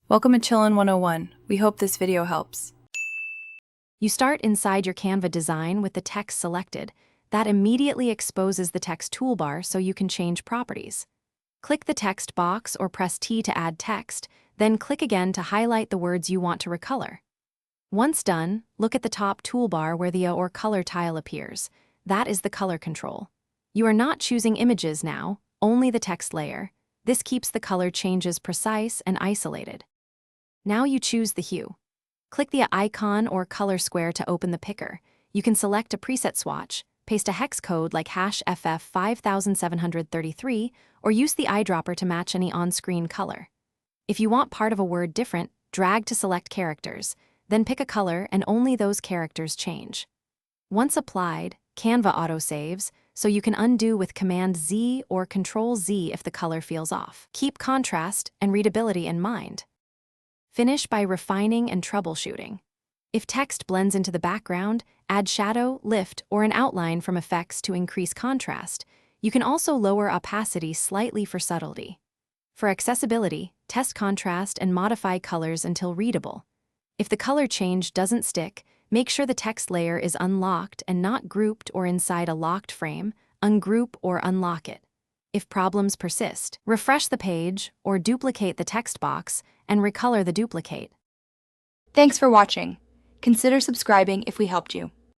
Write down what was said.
Welcome to Chillin' 101. We hope this video helps. You start inside your Canva design with the text selected. That immediately exposes the text toolbar so you can change properties. Click the text box or press T to add text, then click again to highlight the words you want to recolor. Once done, look at the top toolbar where the or color tile appears. That is the color control. You are not choosing images now, only the text layer. This keeps the color changes precise and isolated. Now you choose the hue. Click the icon or color square to open the picker. You can select a preset swatch, paste a hex code like #FF5733, or use the eyedropper to match any on-screen color. If you want part of a word different, drag to select characters, then pick a color and only those characters change. Once applied, Canva autosaves, so you can undo with Command-Z or Control-Z if the color feels off. Keep contrast and readability in mind. Finish by refining and troubleshooting. If text blends into the background, add shadow, lift, or an outline from effects to increase contrast. You can also lower opacity slightly for subtlety. For accessibility, test contrast and modify colors until readable. If the color change doesn't stick, make sure the text layer is unlocked and not grouped or inside a locked frame. Ungroup or unlock it. If problems persist, refresh the page or duplicate the text box and recolor the duplicate. Thanks for watching. Consider subscribing if we helped you.